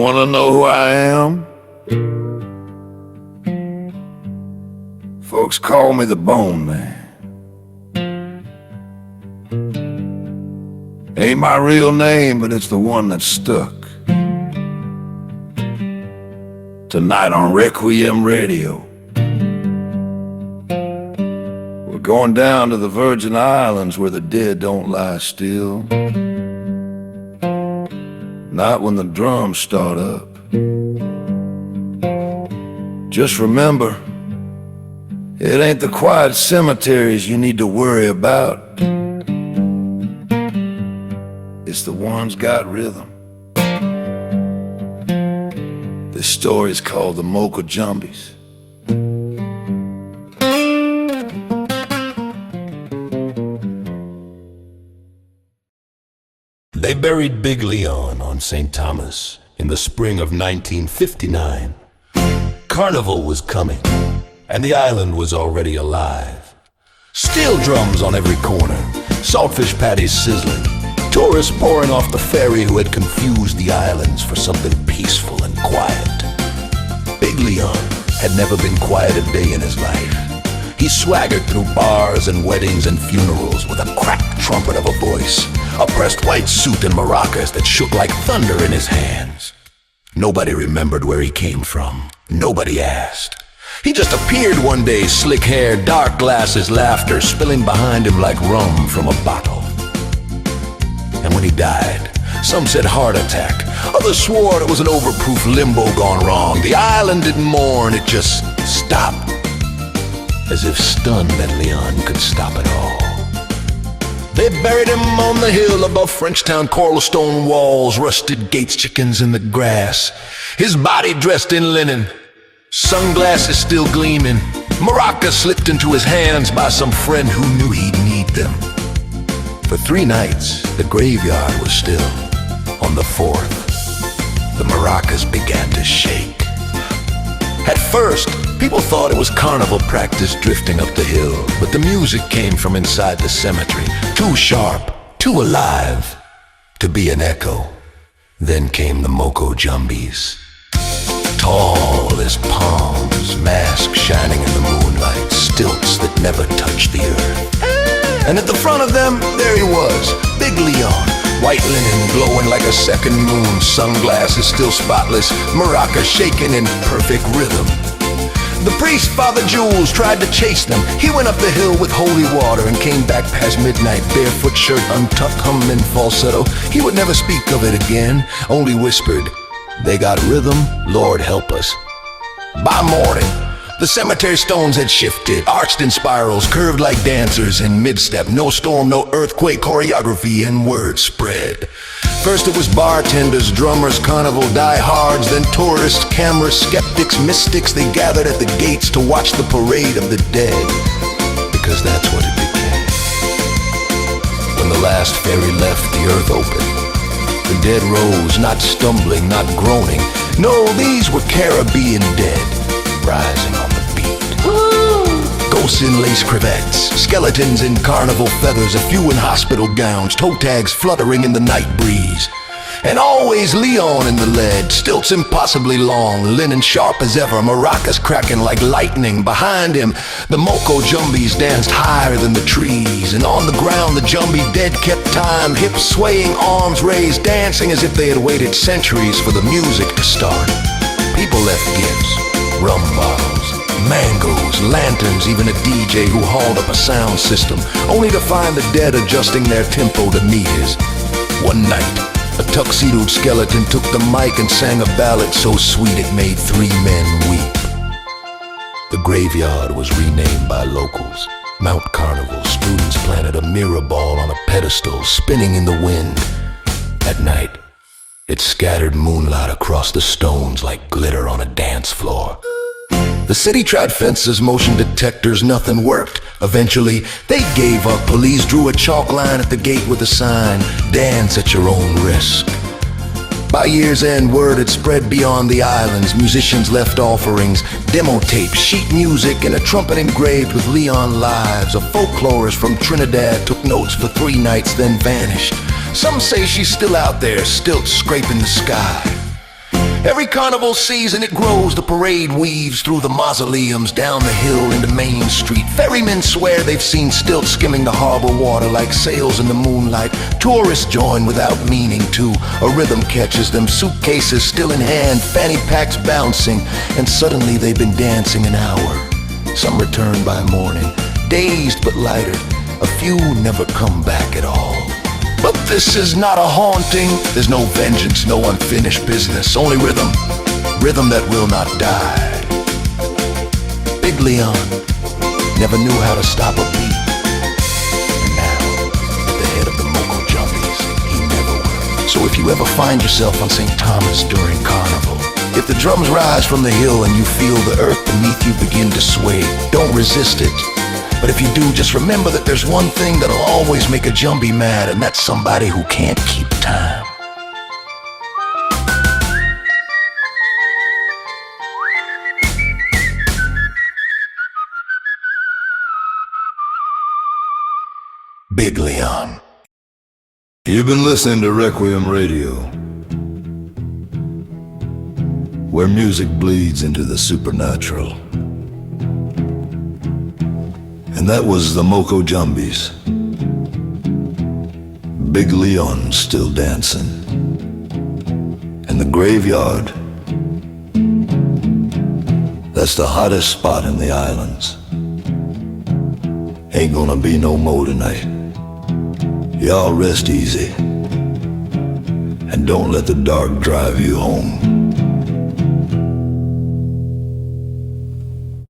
wanna know who I am? Folks call me the Bone Man. Ain't my real name, but it's the one that stuck. Tonight on Requiem Radio, we're going down to the Virgin Islands where the dead don't lie still. Not when the drums start up. Just remember, it ain't the quiet cemeteries you need to worry about. It's the ones got rhythm. This story's called the Moko Jumbies. They buried Big Leon on St. Thomas in the spring of 1959. Carnival was coming, and the island was already alive. Steel drums on every corner, saltfish patties sizzling, tourists pouring off the ferry who had confused the islands for something peaceful and quiet. Big Leon had never been quiet a day in his life. He swaggered through bars and weddings and funerals with a cracked trumpet of a voice, a pressed white suit and maracas that shook like thunder in his hands. Nobody remembered where he came from. Nobody asked. He just appeared one day, slick hair, dark glasses, laughter spilling behind him like rum from a bottle. And when he died, some said heart attack, others swore it was an overproof limbo gone wrong. The island didn't mourn, it just stopped. As if stunned that Leon could stop it all. They buried him on the hill above Frenchtown, coral stone walls, rusted gates, chickens in the grass. His body dressed in linen, sunglasses still gleaming, maracas slipped into his hands by some friend who knew he'd need them. For 3 nights, the graveyard was still. On the 4th, the maracas began to shake. At first, people thought it was carnival practice drifting up the hill, but the music came from inside the cemetery, too sharp, too alive to be an echo. Then came the Moko Jumbies, tall as palms, masks shining in the moonlight, stilts that never touched the earth. And at the front of them, there he was, Big Leon, white linen glowing like a second moon, sunglasses still spotless, maracas shaking in perfect rhythm. The priest, Father Jules, tried to chase them. He went up the hill with holy water and came back past midnight, barefoot shirt untucked, humming falsetto. He would never speak of it again, only whispered, "They got rhythm, Lord help us." By morning, the cemetery stones had shifted, arched in spirals, curved like dancers in mid-step. No storm, no earthquake, choreography, and word spread. First it was bartenders, drummers, carnival diehards, then tourists, cameras, skeptics, mystics. They gathered at the gates to watch the parade of the dead, because that's what it became. When the last ferry left, the earth opened. The dead rose, not stumbling, not groaning. No, these were Caribbean dead, rising on the beat. Ghosts in lace cravats, skeletons in carnival feathers, a few in hospital gowns, toe tags fluttering in the night breeze. And always Leon in the lead, stilts impossibly long, linen sharp as ever, maracas cracking like lightning. Behind him, the Moko Jumbies danced higher than the trees, and on the ground the Jumbie dead kept time, hips swaying, arms raised, dancing as if they had waited centuries for the music to start. People left gifts, rum bottles, mangoes, lanterns, even a DJ who hauled up a sound system, only to find the dead adjusting their tempo to meet his. One night, a tuxedoed skeleton took the mic and sang a ballad so sweet it made 3 men weep. The graveyard was renamed by locals Mount Carnival. Students planted a mirror ball on a pedestal, spinning in the wind. At night, it scattered moonlight across the stones like glitter on a dance floor. The city tried fences, motion detectors, nothing worked. Eventually, they gave up. Police drew a chalk line at the gate with a sign, "Dance at your own risk." By year's end, word had spread beyond the islands. Musicians left offerings, demo tapes, sheet music, and a trumpet engraved with Leon lives. A folklorist from Trinidad took notes for 3 nights, then vanished. Some say she's still out there, stilts scraping the sky. Every carnival season it grows, the parade weaves through the mausoleums, down the hill into Main Street. Ferrymen swear they've seen stilts skimming the harbor water like sails in the moonlight. Tourists join without meaning to. A rhythm catches them, suitcases still in hand, fanny packs bouncing, and suddenly they've been dancing an hour. Some return by morning, dazed but lighter. A few never come back at all. But this is not a haunting. There's no vengeance, no unfinished business. Only rhythm, rhythm that will not die. Big Leon never knew how to stop a beat. And now, at the head of the Moko Jumbies, he never will. So if you ever find yourself on St. Thomas during Carnival, if the drums rise from the hill and you feel the earth beneath you begin to sway, don't resist it. But if you do, just remember that there's one thing that'll always make a jumbie mad, and that's somebody who can't keep time. Big Leon. You've been listening to Requiem Radio, where music bleeds into the supernatural. And that was the Moko Jumbies. Big Leon still dancing. And the graveyard, that's the hottest spot in the islands. Ain't gonna be no more tonight. Y'all rest easy. And don't let the dark drive you home.